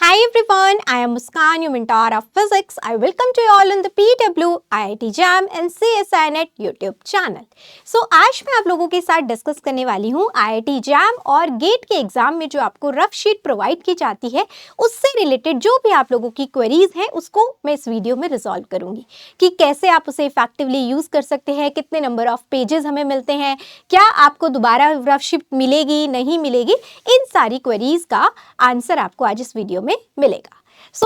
Hi everyone, I am Muskan, your mentor of physics. I welcome to you all on the PW, IIT JAM and CSINet YouTube channel. So आज मैं आप लोगों के साथ discuss करने वाली हूँ IIT JAM और गेट के एग्जाम में जो आपको रफ शीट प्रोवाइड की जाती है उससे रिलेटेड जो भी आप लोगों की क्वेरीज हैं उसको मैं इस वीडियो में रिजॉल्व करूँगी कि कैसे आप उसे इफेक्टिवली यूज़ कर सकते हैं, कितने नंबर ऑफ पेजेस हमें मिलते हैं, क्या आपको दोबारा रफ शीट मिलेगी नहीं मिलेगी, इन सारी क्वेरीज का आंसर आपको आज इस वीडियो में मिलेगा।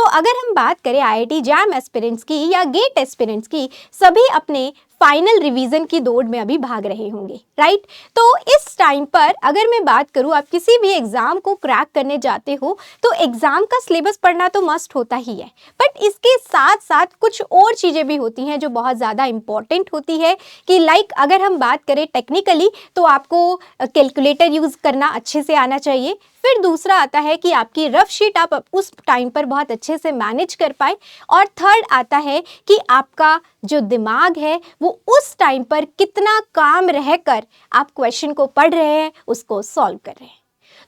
अगर हम बात करें IIT JAM एस्पिरेंट्स की या गेट एस्पिरेंट्स की, सभी अपने फाइनल रिवीजन की दौड़ में अभी भाग रहे होंगे, राइट। तो इस टाइम पर अगर मैं बात करूं, आप किसी भी एग्जाम को क्रैक करने जाते हो तो एग्जाम का सिलेबस पढ़ना तो मस्ट होता ही है, बट इसके साथ साथ कुछ और चीज़ें भी होती हैं जो बहुत ज़्यादा इंपॉर्टेंट होती है कि लाइक अगर हम बात करें टेक्निकली तो आपको कैलकुलेटर यूज़ करना अच्छे से आना चाहिए। फिर दूसरा आता है कि आपकी रफ शीट आप उस टाइम पर बहुत अच्छे से मैनेज कर पाए, और थर्ड आता है कि आपका जो दिमाग है वो उस टाइम पर कितना काम रहकर आप क्वेश्चन को पढ़ रहे हैं, उसको सॉल्व कर रहे हैं।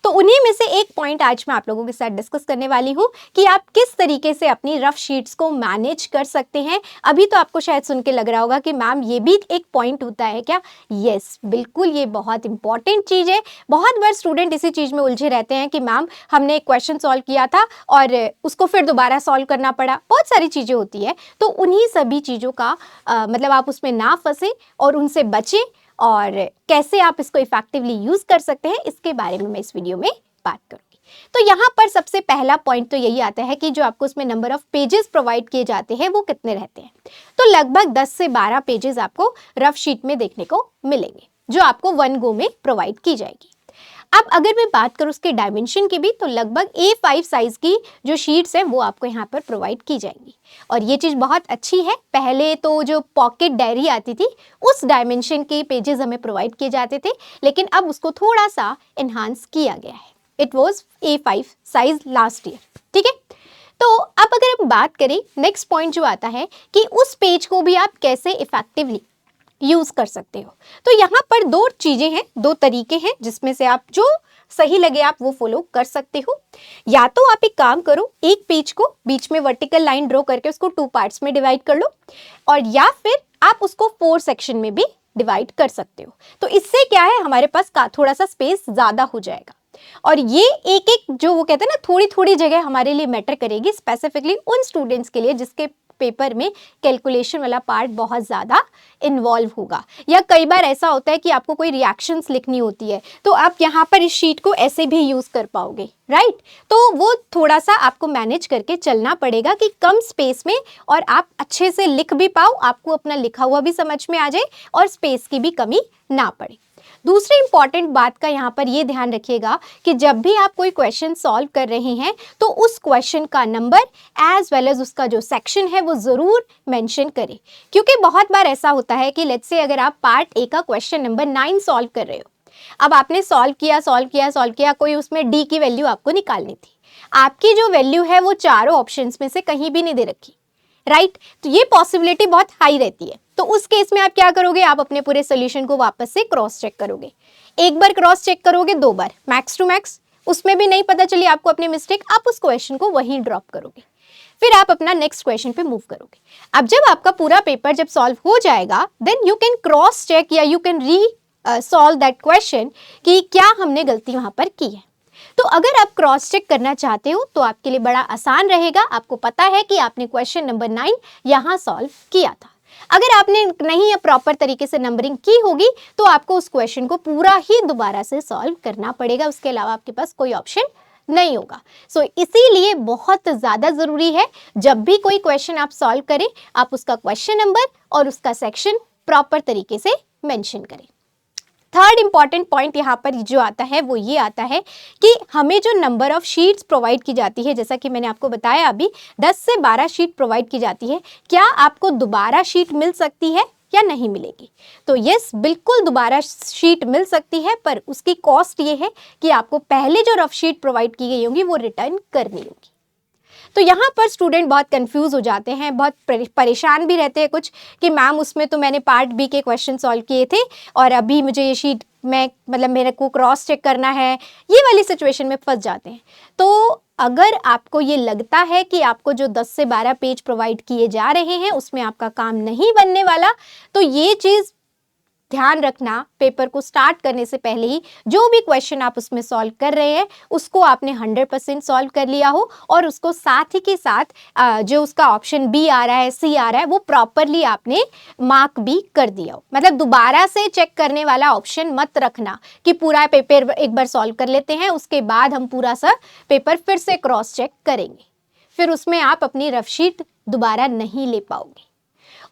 तो उन्हीं में से एक पॉइंट आज मैं आप लोगों के साथ डिस्कस करने वाली हूँ कि आप किस तरीके से अपनी रफ शीट्स को मैनेज कर सकते हैं। अभी तो आपको शायद सुन के लग रहा होगा कि मैम ये भी एक पॉइंट होता है क्या? यस, बिल्कुल, ये बहुत इंपॉर्टेंट चीज़ है। बहुत बार स्टूडेंट इसी चीज़ में उलझे रहते हैं कि मैम हमने एक क्वेश्चन सॉल्व किया था और उसको फिर दोबारा सॉल्व करना पड़ा, बहुत सारी चीज़ें होती है। तो उन्हीं सभी चीज़ों का मतलब आप उसमें ना फंसे और उनसे बचें, और कैसे आप इसको इफेक्टिवली यूज़ कर सकते हैं इसके बारे में मैं इस वीडियो में बात करूँगी। तो यहाँ पर सबसे पहला पॉइंट तो यही आता है कि जो आपको उसमें नंबर ऑफ पेजेस प्रोवाइड किए जाते हैं वो कितने रहते हैं। तो लगभग 10 से 12 पेजेस आपको रफ शीट में देखने को मिलेंगे जो आपको वन गो में प्रोवाइड की जाएगी। अब अगर मैं बात करूँ उसके डायमेंशन की भी, तो लगभग A5 साइज की जो शीट्स हैं वो आपको यहाँ पर प्रोवाइड की जाएंगी, और ये चीज़ बहुत अच्छी है। पहले तो जो पॉकेट डायरी आती थी उस डायमेंशन के पेजेस हमें प्रोवाइड किए जाते थे, लेकिन अब उसको थोड़ा सा इन्हांस किया गया है। It was A5 size last year, ठीक है। तो अब अगर हम बात करें, नेक्स्ट पॉइंट जो आता है कि उस पेज को भी आप कैसे इफेक्टिवली यूज कर सकते हो। तो यहाँ पर दो चीजें हैं, दो तरीके हैं जिसमें से आप जो सही लगे आप वो फॉलो कर सकते हो। या तो आप एक काम करो, एक पेज को बीच में वर्टिकल लाइन ड्रॉ करके उसको 2 पार्ट्स में डिवाइड कर लो, और या फिर आप उसको 4 सेक्शन में भी डिवाइड कर सकते हो। तो इससे क्या है, हमारे पास थोड़ा सा स्पेस ज्यादा हो जाएगा, और ये एक एक जो वो कहते हैं ना, थोड़ी थोड़ी जगह हमारे लिए मैटर करेगी, स्पेसिफिकली उन स्टूडेंट्स के लिए जिसके पेपर में कैलकुलेशन वाला पार्ट बहुत ज़्यादा इन्वॉल्व होगा। या कई बार ऐसा होता है कि आपको कोई रिएक्शंस लिखनी होती है तो आप यहाँ पर इस शीट को ऐसे भी यूज़ कर पाओगे, राइट। तो वो थोड़ा सा आपको मैनेज करके चलना पड़ेगा कि कम स्पेस में और आप अच्छे से लिख भी पाओ, आपको अपना लिखा हुआ भी समझ में आ जाए और स्पेस की भी कमी ना पड़े। दूसरी इंपॉर्टेंट बात का यहाँ पर ये ध्यान रखिएगा कि जब भी आप कोई क्वेश्चन सॉल्व कर रहे हैं तो उस क्वेश्चन का नंबर एज वेल एज उसका जो सेक्शन है वो ज़रूर मेंशन करें, क्योंकि बहुत बार ऐसा होता है कि लेट्स से अगर आप पार्ट ए का क्वेश्चन नंबर 9 सॉल्व कर रहे हो, अब आपने सॉल्व किया, कोई उसमें डी की वैल्यू आपको निकालनी थी, आपकी जो वैल्यू है वो चारों ऑप्शंस में से कहीं भी नहीं दे रखी, राइट। तो ये पॉसिबिलिटी बहुत हाई रहती है। तो उस केस में आप क्या करोगे, आप अपने पूरे सोल्यूशन को वापस से क्रॉस चेक करोगे। एक बार क्रॉस चेक करोगे, 2 बार, मैक्स टू मैक्स, उसमें भी नहीं पता चली आपको अपनी मिस्टेक, आप उस क्वेश्चन को वहीं ड्रॉप करोगे, फिर आप अपना नेक्स्ट क्वेश्चन पे मूव करोगे। अब जब आपका पूरा पेपर जब सॉल्व हो जाएगा, then you can cross check या you can resolve that question कि क्या हमने गलती वहां पर की है। तो अगर आप क्रॉस चेक करना चाहते हो तो आपके लिए बड़ा आसान रहेगा, आपको पता है कि आपने क्वेश्चन नंबर 9 यहाँ सॉल्व किया था। अगर आपने नहीं प्रॉपर तरीके से नंबरिंग की होगी तो आपको उस क्वेश्चन को पूरा ही दोबारा से सॉल्व करना पड़ेगा, उसके अलावा आपके पास कोई ऑप्शन नहीं होगा। इसीलिए बहुत ज़्यादा ज़रूरी है जब भी कोई क्वेश्चन आप सॉल्व करें, आप उसका क्वेश्चन नंबर और उसका सेक्शन प्रॉपर तरीके से मेंशन करें। थर्ड इंपॉर्टेंट पॉइंट यहाँ पर जो आता है वो ये आता है कि हमें जो नंबर ऑफ शीट्स प्रोवाइड की जाती है, जैसा कि मैंने आपको बताया अभी 10 से 12 शीट प्रोवाइड की जाती है, क्या आपको दोबारा शीट मिल सकती है या नहीं मिलेगी? तो यस, बिल्कुल दोबारा शीट मिल सकती है, पर उसकी कॉस्ट ये है कि आपको पहले जो रफ शीट प्रोवाइड की गई होंगी वो रिटर्न करनी होगी। तो यहाँ पर स्टूडेंट बहुत कंफ्यूज हो जाते हैं, बहुत परेशान भी रहते हैं कुछ कि मैम उसमें तो मैंने पार्ट बी के क्वेश्चन सॉल्व किए थे और अभी मुझे ये शीट मैं मतलब मेरे को क्रॉस चेक करना है, ये वाली सिचुएशन में फंस जाते हैं। तो अगर आपको ये लगता है कि आपको जो 10 से 12 पेज प्रोवाइड किए जा रहे हैं उसमें आपका काम नहीं बनने वाला, तो ये चीज़ ध्यान रखना, पेपर को स्टार्ट करने से पहले ही जो भी क्वेश्चन आप उसमें सॉल्व कर रहे हैं उसको आपने 100% सॉल्व कर लिया हो, और उसको साथ ही के साथ जो उसका ऑप्शन बी आ रहा है, सी आ रहा है, वो प्रॉपरली आपने मार्क भी कर दिया हो। मतलब दोबारा से चेक करने वाला ऑप्शन मत रखना कि पूरा पेपर एक बार सॉल्व कर लेते हैं, उसके बाद हम पूरा सा पेपर फिर से क्रॉस चेक करेंगे, फिर उसमें आप अपनी रफ शीट दोबारा नहीं ले पाओगे।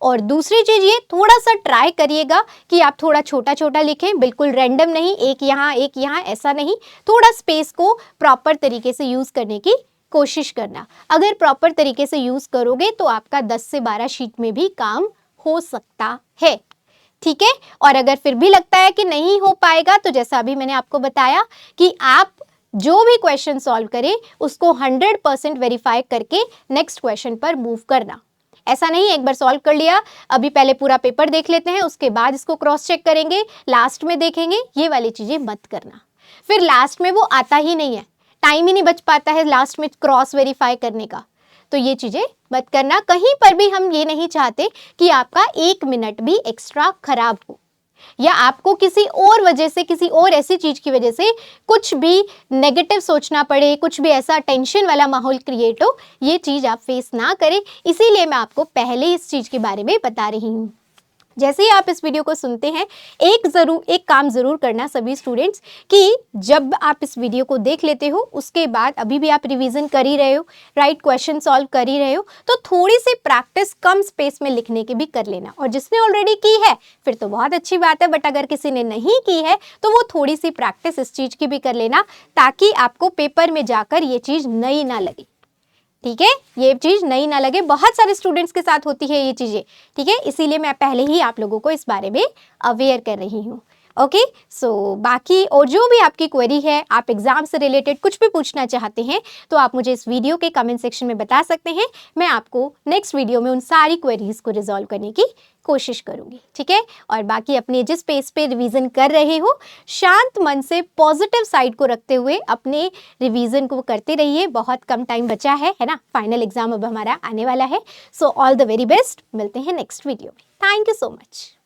और दूसरी चीज़ ये, थोड़ा सा ट्राई करिएगा कि आप थोड़ा छोटा छोटा लिखें, बिल्कुल रैंडम नहीं, एक यहाँ ऐसा नहीं, थोड़ा स्पेस को प्रॉपर तरीके से यूज़ करने की कोशिश करना। अगर प्रॉपर तरीके से यूज़ करोगे तो आपका 10 से 12 शीट में भी काम हो सकता है, ठीक है। और अगर फिर भी लगता है कि नहीं हो पाएगा, तो जैसा अभी मैंने आपको बताया कि आप जो भी क्वेश्चन सॉल्व करें उसको 100% वेरीफाई करके नेक्स्ट क्वेश्चन पर मूव करना। ऐसा नहीं एक बार सॉल्व कर लिया, अभी पहले पूरा पेपर देख लेते हैं, उसके बाद इसको क्रॉस चेक करेंगे, लास्ट में देखेंगे, ये वाली चीज़ें मत करना। फिर लास्ट में वो आता ही नहीं है, टाइम ही नहीं बच पाता है लास्ट में क्रॉस वेरीफाई करने का, तो ये चीज़ें मत करना। कहीं पर भी हम ये नहीं चाहते कि आपका 1 मिनट भी एक्स्ट्रा खराब हो, या आपको किसी और वजह से, किसी और ऐसी चीज़ की वजह से कुछ भी नेगेटिव सोचना पड़े, कुछ भी ऐसा टेंशन वाला माहौल क्रिएट हो, ये चीज़ आप फेस ना करें। इसीलिए मैं आपको पहले इस चीज़ के बारे में बता रही हूँ। जैसे ही आप इस वीडियो को सुनते हैं, एक काम ज़रूर करना सभी स्टूडेंट्स, कि जब आप इस वीडियो को देख लेते हो उसके बाद अभी भी आप रिवीजन कर ही रहे हो, राइट, क्वेश्चन सॉल्व कर ही रहे हो, तो थोड़ी सी प्रैक्टिस कम स्पेस में लिखने की भी कर लेना। और जिसने ऑलरेडी की है फिर तो बहुत अच्छी बात है, बट अगर किसी ने नहीं की है तो वो थोड़ी सी प्रैक्टिस इस चीज़ की भी कर लेना, ताकि आपको पेपर में जाकर ये चीज़ नई ना लगे, ठीक है, ये चीज़ नई ना लगे। बहुत सारे स्टूडेंट्स के साथ होती है ये चीज़ें, ठीक है, इसीलिए मैं पहले ही आप लोगों को इस बारे में अवेयर कर रही हूँ। ओके, सो बाकी और जो भी आपकी क्वेरी है, आप एग्जाम से रिलेटेड कुछ भी पूछना चाहते हैं, तो आप मुझे इस वीडियो के कमेंट सेक्शन में बता सकते हैं। मैं आपको नेक्स्ट वीडियो में उन सारी क्वेरीज को रिजॉल्व करने की कोशिश करूंगी, ठीक है। और बाकी अपने जिस पेज पे रिवीजन कर रहे हो, शांत मन से पॉजिटिव साइड को रखते हुए अपने रिवीजन को करते रहिए। बहुत कम टाइम बचा है ना, फाइनल एग्जाम अब हमारा आने वाला है। So all the very best, मिलते हैं नेक्स्ट वीडियो में। Thank you so much.